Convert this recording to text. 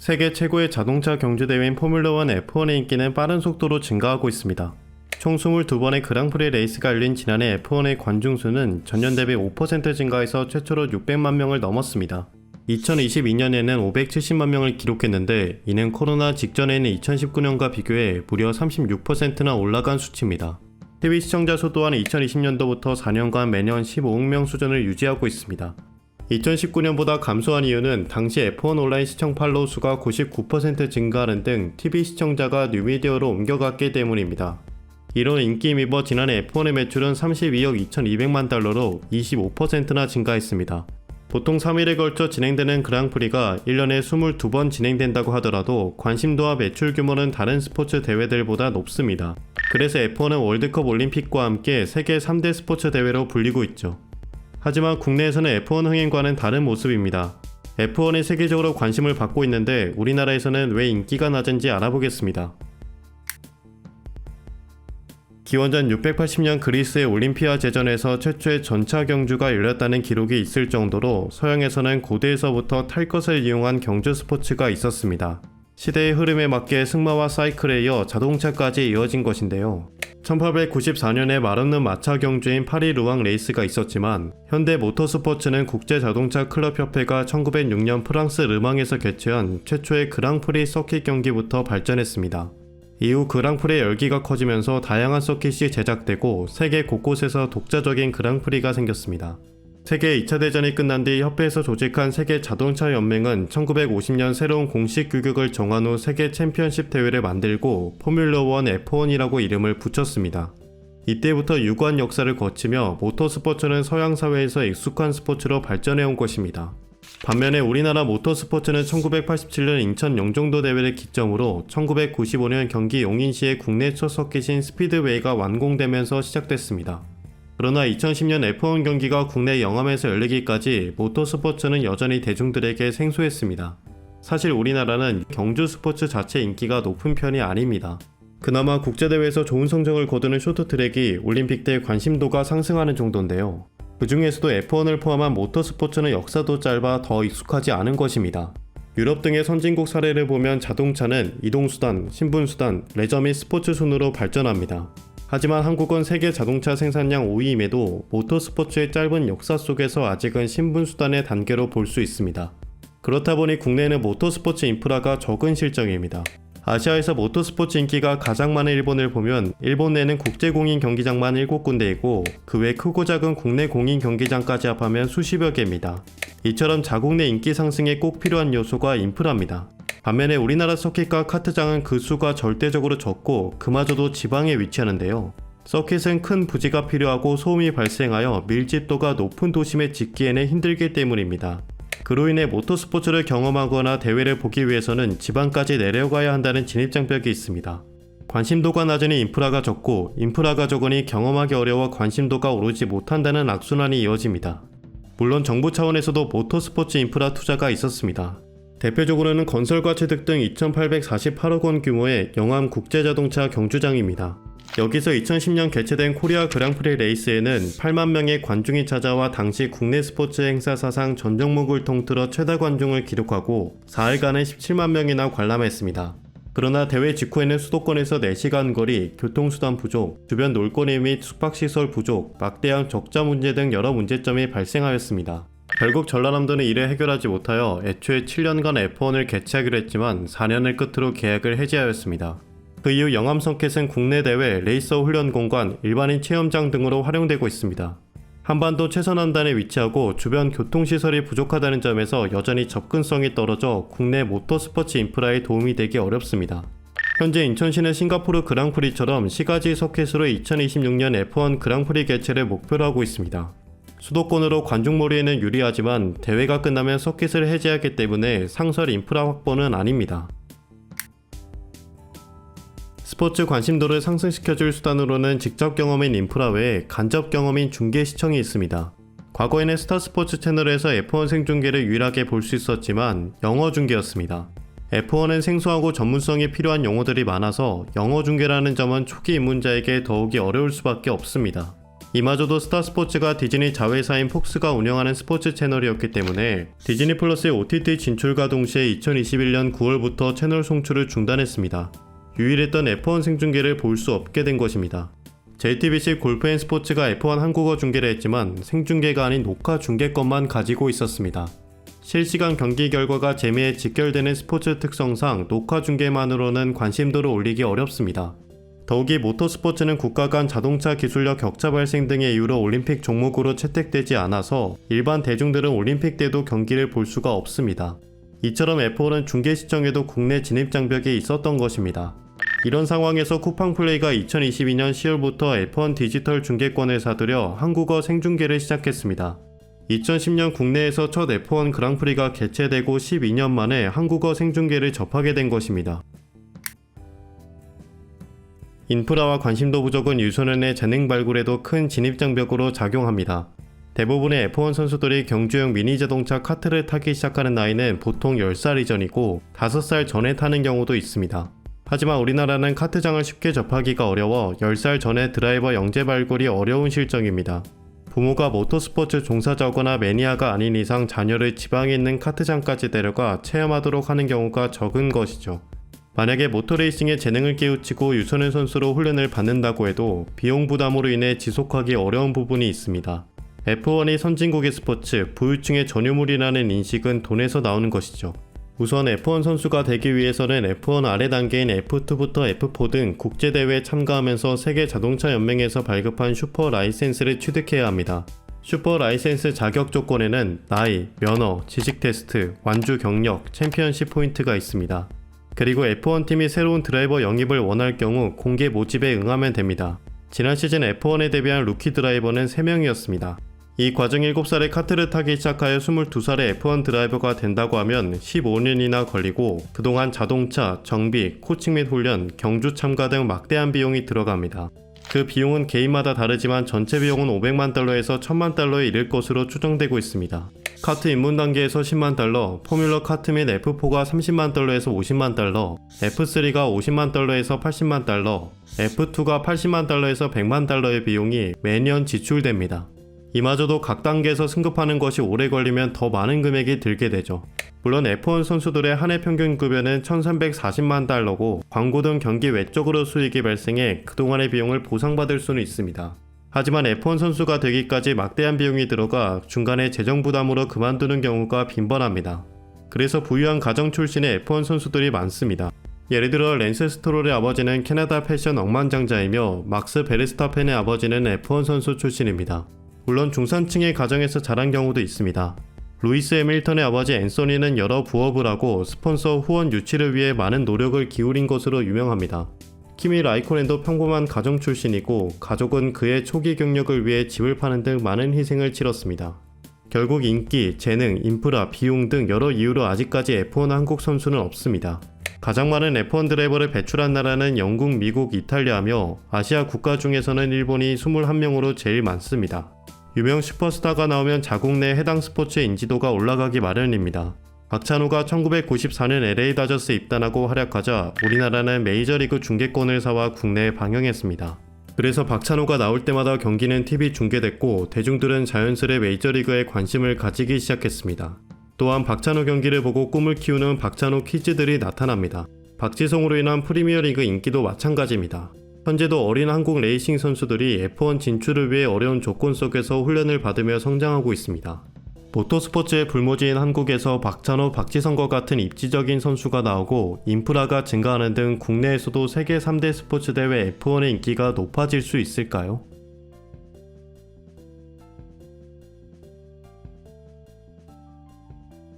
세계 최고의 자동차 경주대회인 포뮬러1 F1의 인기는 빠른 속도로 증가하고 있습니다. 총 22번의 그랑프리 레이스가 열린 지난해 F1의 관중수는 전년 대비 5% 증가해서 최초로 600만 명을 넘었습니다. 2022년에는 570만 명을 기록했는데 이는 코로나 직전에는 2019년과 비교해 무려 36%나 올라간 수치입니다. TV 시청자 수 또한 2020년도부터 4년간 매년 15억 명 수준을 유지하고 있습니다. 2019년보다 감소한 이유는 당시 F1 온라인 시청 팔로우 수가 99% 증가하는 등 TV 시청자가 뉴미디어로 옮겨갔기 때문입니다. 이로 인기 힘입어 지난해 F1의 매출은 32억 2200만 달러로 25%나 증가했습니다. 보통 3일에 걸쳐 진행되는 그랑프리가 1년에 22번 진행된다고 하더라도 관심도와 매출 규모는 다른 스포츠 대회들보다 높습니다. 그래서 F1은 월드컵 올림픽과 함께 세계 3대 스포츠 대회로 불리고 있죠. 하지만 국내에서는 F1 흥행과는 다른 모습입니다. F1이 세계적으로 관심을 받고 있는데 우리나라에서는 왜 인기가 낮은지 알아보겠습니다. 기원전 680년 그리스의 올림피아 제전에서 최초의 전차 경주가 열렸다는 기록이 있을 정도로 서양에서는 고대에서부터 탈 것을 이용한 경주 스포츠가 있었습니다. 시대의 흐름에 맞게 승마와 사이클에 이어 자동차까지 이어진 것인데요. 1894년에 말없는 마차 경주인 파리 르왕 레이스가 있었지만 현대 모터스포츠는 국제자동차 클럽협회가 1906년 프랑스 르망에서 개최한 최초의 그랑프리 서킷 경기부터 발전했습니다. 이후 그랑프리의 열기가 커지면서 다양한 서킷이 제작되고 세계 곳곳에서 독자적인 그랑프리가 생겼습니다. 세계 2차 대전이 끝난 뒤 협회에서 조직한 세계 자동차 연맹은 1950년 새로운 공식 규격을 정한 후 세계 챔피언십 대회를 만들고 포뮬러1 F1이라고 이름을 붙였습니다. 이때부터 유구한 역사를 거치며 모터스포츠는 서양 사회에서 익숙한 스포츠로 발전해온 것입니다. 반면에 우리나라 모터스포츠는 1987년 인천 영종도 대회를 기점으로 1995년 경기 용인시의 국내 첫 서킷인 스피드웨이가 완공되면서 시작됐습니다. 그러나 2010년 F1 경기가 국내 영암에서 열리기까지 모터스포츠는 여전히 대중들에게 생소했습니다. 사실 우리나라는 경주 스포츠 자체 인기가 높은 편이 아닙니다. 그나마 국제대회에서 좋은 성적을 거두는 쇼트트랙이 올림픽 때 관심도가 상승하는 정도인데요. 그 중에서도 F1을 포함한 모터스포츠는 역사도 짧아 더 익숙하지 않은 것입니다. 유럽 등의 선진국 사례를 보면 자동차는 이동수단, 신분수단, 레저 및 스포츠 순으로 발전합니다. 하지만 한국은 세계 자동차 생산량 5위임에도 모터스포츠의 짧은 역사 속에서 아직은 신분수단의 단계로 볼 수 있습니다. 그렇다 보니 국내에는 모터스포츠 인프라가 적은 실정입니다. 아시아에서 모터스포츠 인기가 가장 많은 일본을 보면 일본 내는 국제공인 경기장만 7군데이고 그 외 크고 작은 국내 공인 경기장까지 합하면 수십여 개입니다. 이처럼 자국 내 인기 상승에 꼭 필요한 요소가 인프라입니다. 반면에 우리나라 서킷과 카트장은 그 수가 절대적으로 적고 그마저도 지방에 위치하는데요. 서킷은 큰 부지가 필요하고 소음이 발생하여 밀집도가 높은 도심에 짓기에는 힘들기 때문입니다. 그로 인해 모터스포츠를 경험하거나 대회를 보기 위해서는 지방까지 내려가야 한다는 진입장벽이 있습니다. 관심도가 낮으니 인프라가 적고 인프라가 적으니 경험하기 어려워 관심도가 오르지 못한다는 악순환이 이어집니다. 물론 정부 차원에서도 모터스포츠 인프라 투자가 있었습니다. 대표적으로는 건설과 취득 등 2,848억 원 규모의 영암 국제자동차 경주장입니다. 여기서 2010년 개최된 코리아 그랑프리 레이스에는 8만 명의 관중이 찾아와 당시 국내 스포츠 행사 사상 전 종목을 통틀어 최다 관중을 기록하고 4일간은 17만 명이나 관람했습니다. 그러나 대회 직후에는 수도권에서 4시간 거리, 교통수단 부족, 주변 놀거리 및 숙박시설 부족, 막대한 적자 문제 등 여러 문제점이 발생하였습니다. 결국 전라남도는 이를 해결하지 못하여 애초에 7년간 F1을 개최하기로 했지만 4년을 끝으로 계약을 해지하였습니다. 그 이후 영암 서킷은 국내 대회, 레이서 훈련 공간, 일반인 체험장 등으로 활용되고 있습니다. 한반도 최선함단에 위치하고 주변 교통시설이 부족하다는 점에서 여전히 접근성이 떨어져 국내 모터스포츠 인프라에 도움이 되기 어렵습니다. 현재 인천시는 싱가포르 그랑프리처럼 시가지 서킷으로 2026년 F1 그랑프리 개최를 목표로 하고 있습니다. 수도권으로 관중몰이에는 유리하지만 대회가 끝나면 서킷을 해제하기 때문에 상설 인프라 확보는 아닙니다. 스포츠 관심도를 상승시켜줄 수단으로는 직접 경험인 인프라 외에 간접 경험인 중계 시청이 있습니다. 과거에는 스타스포츠 채널에서 F1 생중계를 유일하게 볼 수 있었지만 영어 중계였습니다. F1은 생소하고 전문성이 필요한 용어들이 많아서 영어 중계라는 점은 초기 입문자에게 더욱이 어려울 수밖에 없습니다. 이마저도 스타스포츠가 디즈니 자회사인 폭스가 운영하는 스포츠 채널이었기 때문에 디즈니 플러스의 OTT 진출과 동시에 2021년 9월부터 채널 송출을 중단했습니다. 유일했던 F1 생중계를 볼 수 없게 된 것입니다. JTBC 골프앤스포츠가 F1 한국어 중계를 했지만 생중계가 아닌 녹화 중계권만 가지고 있었습니다. 실시간 경기 결과가 재미에 직결되는 스포츠 특성상 녹화 중계만으로는 관심도를 올리기 어렵습니다. 더욱이 모터스포츠는 국가 간 자동차 기술력 격차 발생 등의 이유로 올림픽 종목으로 채택되지 않아서 일반 대중들은 올림픽 때도 경기를 볼 수가 없습니다. 이처럼 F1은 중계 시청에도 국내 진입 장벽이 있었던 것입니다. 이런 상황에서 쿠팡플레이가 2022년 10월부터 F1 디지털 중계권을 사들여 한국어 생중계를 시작했습니다. 2010년 국내에서 첫 F1 그랑프리가 개최되고 12년 만에 한국어 생중계를 접하게 된 것입니다. 인프라와 관심도 부족은 유소년의 재능 발굴에도 큰 진입장벽으로 작용합니다. 대부분의 F1 선수들이 경주용 미니 자동차 카트를 타기 시작하는 나이는 보통 10살 이전이고 5살 전에 타는 경우도 있습니다. 하지만 우리나라는 카트장을 쉽게 접하기가 어려워 10살 전에 드라이버 영재 발굴이 어려운 실정입니다. 부모가 모터스포츠 종사자거나 매니아가 아닌 이상 자녀를 지방에 있는 카트장까지 데려가 체험하도록 하는 경우가 적은 것이죠. 만약에 모터레이싱에 재능을 깨우치고 유소년 선수로 훈련을 받는다고 해도 비용 부담으로 인해 지속하기 어려운 부분이 있습니다. F1이 선진국의 스포츠, 부유층의 전유물이라는 인식은 돈에서 나오는 것이죠. 우선 F1 선수가 되기 위해서는 F1 아래 단계인 F2부터 F4 등 국제대회에 참가하면서 세계 자동차 연맹에서 발급한 슈퍼 라이센스를 취득해야 합니다. 슈퍼 라이센스 자격 조건에는 나이, 면허, 지식 테스트, 완주 경력, 챔피언십 포인트가 있습니다. 그리고 F1 팀이 새로운 드라이버 영입을 원할 경우 공개 모집에 응하면 됩니다. 지난 시즌 F1에 데뷔한 루키 드라이버는 3명이었습니다. 이 과정 7살에 카트를 타기 시작하여 22살에 F1 드라이버가 된다고 하면 15년이나 걸리고 그동안 자동차, 정비, 코칭 및 훈련, 경주 참가 등 막대한 비용이 들어갑니다. 그 비용은 개인마다 다르지만 전체 비용은 500만 달러에서 1000만 달러에 이를 것으로 추정되고 있습니다. 카트 입문 단계에서 10만 달러, 포뮬러 카트 및 F4가 30만 달러에서 50만 달러, F3가 50만 달러에서 80만 달러, F2가 80만 달러에서 100만 달러의 비용이 매년 지출됩니다. 이마저도 각 단계에서 승급하는 것이 오래 걸리면 더 많은 금액이 들게 되죠. 물론 F1 선수들의 한 해 평균 급여는 1340만 달러고 광고 등 경기 외적으로 수익이 발생해 그동안의 비용을 보상받을 수는 있습니다. 하지만 F1 선수가 되기까지 막대한 비용이 들어가 중간에 재정 부담으로 그만두는 경우가 빈번합니다. 그래서 부유한 가정 출신의 F1 선수들이 많습니다. 예를 들어 랜스 스트롤의 아버지는 캐나다 패션 억만장자이며 막스 베르스타펜의 아버지는 F1 선수 출신입니다. 물론 중산층의 가정에서 자란 경우도 있습니다. 루이스 해밀턴의 아버지 앤소니는 여러 부업을 하고 스폰서 후원 유치를 위해 많은 노력을 기울인 것으로 유명합니다. 키미 라이코넨도 평범한 가정 출신이고 가족은 그의 초기 경력을 위해 집을 파는 등 많은 희생을 치렀습니다. 결국 인기, 재능, 인프라, 비용 등 여러 이유로 아직까지 F1 한국 선수는 없습니다. 가장 많은 F1 드라이버를 배출한 나라는 영국, 미국, 이탈리아며 아시아 국가 중에서는 일본이 21명으로 제일 많습니다. 유명 슈퍼스타가 나오면 자국 내 해당 스포츠의 인지도가 올라가기 마련입니다. 박찬호가 1994년 LA 다저스에 입단하고 활약하자 우리나라는 메이저리그 중계권을 사와 국내에 방영했습니다. 그래서 박찬호가 나올 때마다 경기는 TV 중계됐고 대중들은 자연스레 메이저리그에 관심을 가지기 시작했습니다. 또한 박찬호 경기를 보고 꿈을 키우는 박찬호 키즈들이 나타납니다. 박지성으로 인한 프리미어리그 인기도 마찬가지입니다. 현재도 어린 한국 레이싱 선수들이 F1 진출을 위해 어려운 조건 속에서 훈련을 받으며 성장하고 있습니다. 모터스포츠의 불모지인 한국에서 박찬호, 박지성과 같은 입지적인 선수가 나오고 인프라가 증가하는 등 국내에서도 세계 3대 스포츠 대회 F1의 인기가 높아질 수 있을까요?